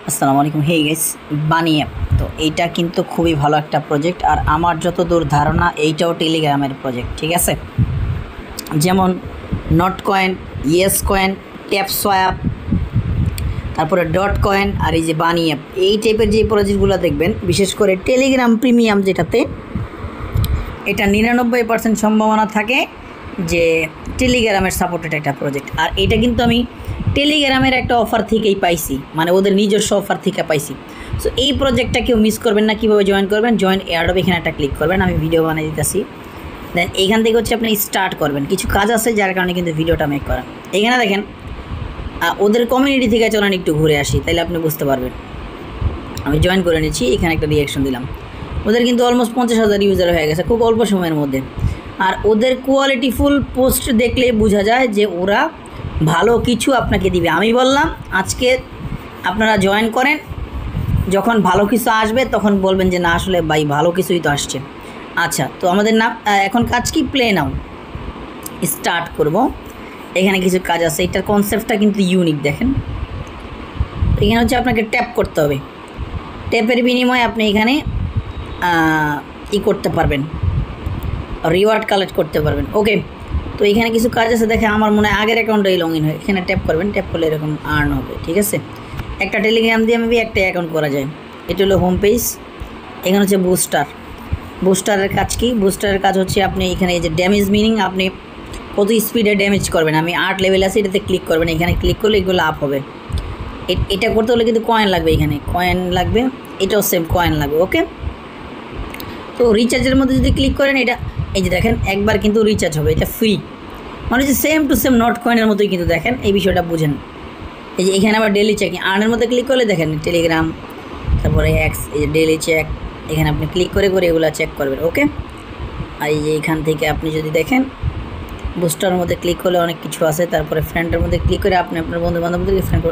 আসসালামু আলাইকুম। Hey guys, বানি অ্যাপ তো এইটা কিন্তু খুবই ভালো একটা প্রজেক্ট, আর আমার যতদূর ধারণা এইটাও টেলিগ্রামের প্রজেক্ট, ঠিক আছে। যেমন not coin, yes coin, tap swap, তারপরে ডট কয়েন, আর এই যে বানি অ্যাপ, এই টাইপের যে প্রজেক্টগুলো দেখবেন, বিশেষ করে টেলিগ্রাম প্রিমিয়াম যেটাতে, এটা 99% সম্ভাবনা থাকে যে টেলিগ্রামের সাপোর্টেড একটা প্রজেক্ট। আর এটা কিন্তু আমি টেলিগ্রামের একটা অফার থেকেই পাইছি, মানে ওদের নিজস্ব অফার থেকে পাইছি। সো এই প্রজেক্টটা কেউ মিস করবেন না। কীভাবে জয়েন করবেন? জয়েন এয়ারড্রপ, এখানে একটা ক্লিক করবেন, আমি ভিডিও বানিয়ে দিতেছি। দেন এইখান থেকে হচ্ছে আপনি স্টার্ট করবেন। কিছু কাজ আছে যার কারণে কিন্তু ভিডিওটা মেক করা। এখানে দেখেন ওদের কমিউনিটি থেকে চলেন একটু ঘুরে আসি, তাইলে আপনি বুঝতে পারবেন। আমি জয়েন করে নিচ্ছি, এখানে একটা রিয়াকশন দিলাম। ওদের কিন্তু অলমোস্ট 50,000 ইউজার হয়ে গেছে খুব অল্প সময়ের মধ্যে। আর ওদের কোয়ালিটিফুল পোস্ট দেখলে বোঝা যায় যে ওরা ভালো কিছু আপনাকে দিবে। আমি বললাম আজকে আপনারা জয়েন করেন, যখন ভালো কিছু আসবে তখন বলবেন যে না আসলে ভাই ভালো কিছুই তো আসছে। আচ্ছা, তো আমাদের নাম এখন কাজ কি? প্লে নাও, স্টার্ট করব। এখানে কিছু কাজ আছে, এটার কনসেপ্টটা কিন্তু ইউনিক। দেখেন এখানে হচ্ছে আপনাকে ট্যাপ করতে হবে, ট্যাপের বিনিময়ে আপনি এখানে করতে পারবেন, রিওয়ার্ড কালেক্ট করতে পারবেন। ওকে, তো এখানে কিছু কাজ আছে। দেখে আমার মনে হয় আগের অ্যাকাউন্টে লগ ইন হয়, এখানে ট্যাপ করবেন, ট্যাপ করলে এরকম আর্ন হবে, ঠিক আছে। একটা টেলিগ্রাম দিয়ে মেবি একটা অ্যাকাউন্ট করা যায়। এটা হলো হোম পেজ। এখানে হচ্ছে বুস্টার। বুস্টারের কাজ কি? বুস্টারের কাজ হচ্ছে আপনি এখানে এই যে ড্যামেজ মিনিং, আপনি কত স্পিডে ড্যামেজ করবেন। আমি 8 লেভেল আছে, এটাতে ক্লিক করবেন। এখানে ক্লিক করলে এগুলো আপ হবে। এটা করতে হলে কিন্তু কয়েন লাগবে, এখানে কয়েন লাগবে, এটাও সেম কয়েন লাগবে। ওকে, তো রিচার্জের মধ্যে যদি ক্লিক করেন, এটা এই যে দেখেন একবার কিন্তু রিচার্জ হবে, এটা ফ্রি, মানে হচ্ছে সেম টু সেম নট কয়েনের মতোই। কিন্তু দেখেন এই বিষয়টা বুঝেন। এই যে এখানে আবার ডেলি চেক, আর্নের মধ্যে ক্লিক করলে দেখেন টেলিগ্রাম, তারপরে এক্স, এই যে ডেলি চেক, এখানে আপনি ক্লিক করে করে এগুলো চেক করবেন। ওকে, আর এই যে এখান থেকে আপনি যদি দেখেন বুস্টারের মধ্যে ক্লিক করলে অনেক কিছু আছে। তারপরে ফ্রেন্ডের মধ্যে ক্লিক করে আপনি আপনার বন্ধু বান্ধবদেরকে ফ্রেন্ড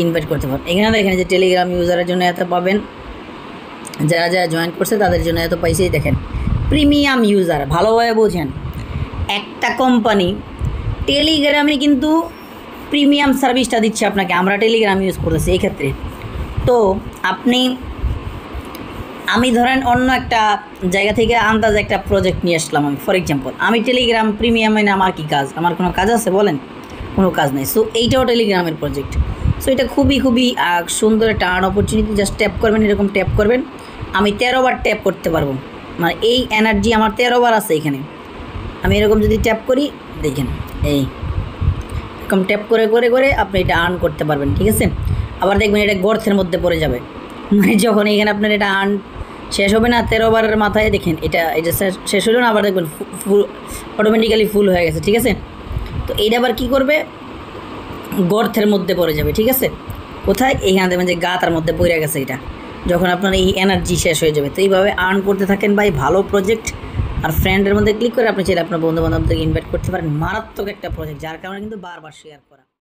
ইনভাইট করতে পারেন। এখানে দেখেন যে টেলিগ্রাম ইউজারের জন্য এত পাবেন, যারা যারা জয়েন করছে তাদের জন্য এত পাইছেই। দেখেন প্রিমিয়াম ইউজার, ভালোভাবে বোঝেন। একটা কোম্পানি টেলিগ্রামে কিন্তু প্রিমিয়াম সার্ভিসটা দিচ্ছে আপনাকে, আমরা টেলিগ্রাম ইউজ করতেছি এই ক্ষেত্রে। তো আমি ধরেন অন্য একটা জায়গা থেকে আন্দাজ একটা প্রজেক্ট নিয়ে আসলাম। আমি ফর এক্সাম্পল আমি টেলিগ্রাম প্রিমিয়ামে না, আমার কী কাজ? আমার কোনো কাজ আছে বলেন? কোনো কাজ নেই। সো এইটাও টেলিগ্রামের প্রজেক্ট। সো এটা খুবই খুবই সুন্দর একটা আর্ন অপরচুনিটি। জাস্ট ট্যাপ করবেন, এরকম ট্যাপ করবেন। আমি 13 বার ট্যাপ করতে পারবো, মানে এই এনার্জি আমার 13 বার আছে এখানে। আমি এরকম যদি ট্যাপ করি, দেখেন এই এরকম ট্যাপ করে করে করে আপনি এটা আর্ন করতে পারবেন, ঠিক আছে। আবার দেখবেন এটা গর্তের মধ্যে পড়ে যাবে, মানে যখন এখানে আপনার এটা আর্ন শেষ হবে না 13 বারের মাথায়, দেখেন এটা শেষ হলো না, আবার দেখবেন ফুল অটোমেটিক্যালি ফুল হয়ে গেছে, ঠিক আছে। তো এইটা আবার কী করবে? গর্তের মধ্যে পড়ে যাবে, ঠিক আছে। কোথায়? এইখানে দেখবেন যে গাতার মধ্যে পড়ে গেছে এটা, যখন আপনার এই এনার্জি শেষ হয়ে যাবে। তো এইভাবে আর্ন করতে থাকেন ভাই, ভালো প্রজেক্ট। আর ফ্রেন্ডের মধ্যে ক্লিক করে আপনি চাইলে আপনার বন্ধু বান্ধবদেরকে ইনভাইট করতে পারেন। মারাত্মক একটা প্রজেক্ট, যার কারণে কিন্তু বারবার শেয়ার করে।